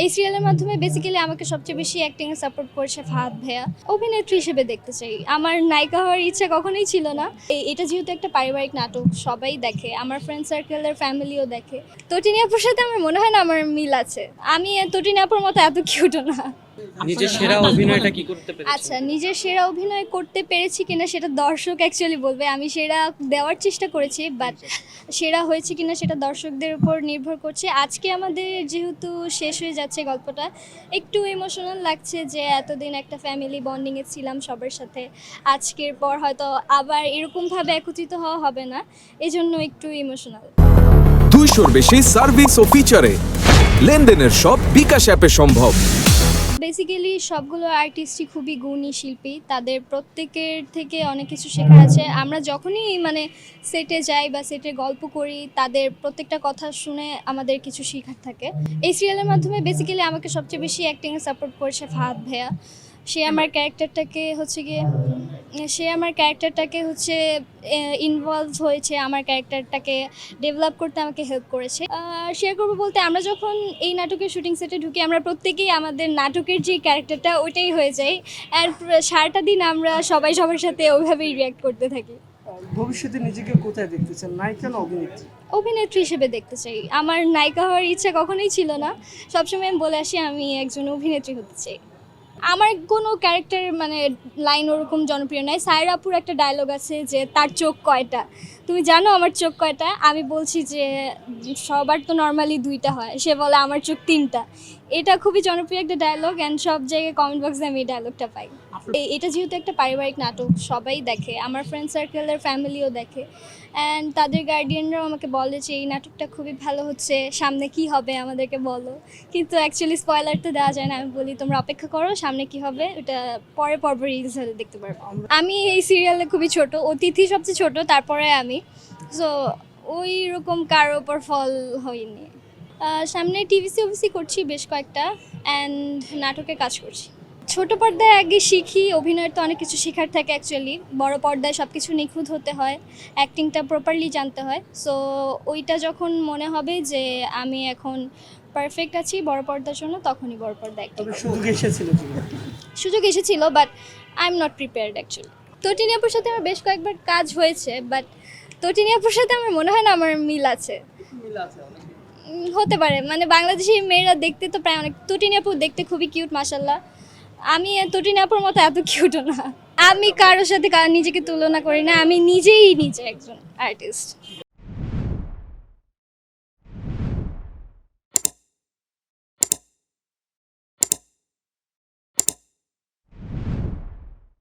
এই সিরিয়ালের মাধ্যমে বেসিক্যালি আমাকে সবচেয়ে বেশি অ্যাক্টিংয়ে সাপোর্ট করেছে ফাহাদ ভাইয়া। অভিনেত্রী হিসেবে দেখতে চাই, আমার নায়িকা হওয়ার ইচ্ছা কখনোই ছিল না। এটা যেহেতু একটা পারিবারিক নাটক, সবাই দেখে, আমার ফ্রেন্ড সার্কেলের ফ্যামিলিও দেখে। তটিনী আপুর সাথে আমার মনে হয় না আমার মিল আছে। আমি তটিনী আপুর মতো এত কিউটও না। নিজের সেরা অভিনয়টা কি করতে পেরেছেন? আচ্ছা, নিজের সেরা অভিনয় করতে পেরেছি কিনা সেটা দর্শক অ্যাকচুয়ালি বলবে। আমি সেরা দেওয়ার চেষ্টা করেছি, বাট সেরা হয়েছে কিনা সেটা দর্শকদের উপর নির্ভর করছে। আজকে আমাদের যেহেতু শেষ হয়ে যাচ্ছে গল্পটা, একটু ইমোশনাল লাগছে যে এতদিন একটা ফ্যামিলি বন্ডিংয়ে ছিলাম সবার সাথে। আজকের পর হয়তো আবার এরকমভাবে একত্রিত হওয়া হবে না, এজন্য একটু ইমোশনাল। 200-র বেশি সার্ভিস ও ফিচারে লেনদেনের সব বিকাশ অ্যাপে সম্ভব। বেসিক্যালি সবগুলো আর্টিস্টই খুবই গুণী শিল্পী, তাদের প্রত্যেকের থেকে অনেক কিছু শেখার আছে। আমরা যখনই সেটে যাই বা সেটে গল্প করি, তাদের প্রত্যেকটা কথা শুনে আমাদের কিছু শেখার থাকে। এই সিরিয়ালের মাধ্যমে বেসিক্যালি আমাকে সবচেয়ে বেশি অ্যাক্টিংয়ে সাপোর্ট করেছে ফাহাদ ভাইয়া। সে আমার ক্যারেক্টারটাকে ইনভলভ হয়েছে, আমার ক্যারেক্টারটাকে ডেভেলপ করতে আমাকে হেল্প করেছে। শেয়ার করবো বলতে, আমরা যখন এই নাটকের শুটিং সেটে ঢুকি, আমরা প্রত্যেকেই আমাদের নাটকের যে ক্যারেক্টারটা ওইটাই হয়ে যায়, আর সারাটা দিন আমরা সবাই সবার সাথে ওইভাবেই রিয়্যাক্ট করতে থাকি। ভবিষ্যতে নিজেকে কোথায় দেখতে চান, নায়িকা না অভিনেত্রী? অভিনেত্রী হিসেবে দেখতে চাই, আমার নায়িকা হওয়ার ইচ্ছা কখনোই ছিল না। সবসময় আমি বলে আসি আমি একজন অভিনেত্রী হতে চাই। আমার কোনো ক্যারেক্টার লাইন ওরকম জনপ্রিয় নয়। সায়রা আপুর একটা ডায়লগ আছে যে তার চোখ কয়টা, তুমি জানো আমার চোখ কয়টা? আমি বলছি যে সবার তো নর্মালি 2টা হয়, সে বলে আমার চোখ 3টা। এটা খুবই জনপ্রিয় একটা ডায়লগ, অ্যান্ড সব জায়গায় কমেন্ট বক্সে আমি এই ডায়লগটা পাই। এটা যেহেতু একটা পারিবারিক নাটক, সবাই দেখে, আমার ফ্রেন্ড সার্কেলের ফ্যামিলিও দেখে, অ্যান্ড তাদের গার্ডিয়ানরাও আমাকে বলে যে এই নাটকটা খুবই ভালো হচ্ছে, সামনে কি হবে আমাদেরকে বলো। কিন্তু অ্যাকচুয়ালি স্পয়লার তো দেওয়া যায় না। আমি বলি তোমরা অপেক্ষা করো, সামনে কি হবে ওটা পরে পর্ব রিলিজ হলে দেখতে পারবো। আমি এই সিরিয়ালে খুবই ছোট, অতিথি সবচেয়ে ছোট, তারপরে আমি। সো ওই রকম কারোর ওপর ফল হয়নি। সামনে টিভিসি করছি বেশ কয়েকটা, অ্যান্ড নাটকে কাজ করছি। ছোট পর্দায় আগে শিখি, অভিনয়ের তো অনেক কিছু শেখার থাকে অ্যাকচুয়ালি। বড় পর্দায় সব কিছু নিখুঁত হতে হয়, অ্যাক্টিংটা প্রপারলি জানতে হয়। সো ওইটা যখন মনে হবে যে আমি এখন পারফেক্ট আছি বড় পর্দার জন্য, তখনই বড় পর্দায় অ্যাক্টিং। তবে সুযোগ এসেছিল জীবনে। সুযোগ এসেছিল, but I am not prepared actually. Tatini আপুর সাথে আমার বেশ কয়েকবার কাজ হয়েছে, বাট তটিনী আপুর সাথে আমার মনে হয় না আমার মিল আছে। হতে পারে, বাংলাদেশি মেয়েরা দেখতে তো প্রায় অনেক, তটিনী আপু দেখতে খুবই কিউট মাশাল্লাহ। আমি তটিনী আপুর মতো এত কিউটও না। আমি কারোর সাথে নিজেকে তুলনা করি না, আমি নিজে একজন আর্টিস্ট।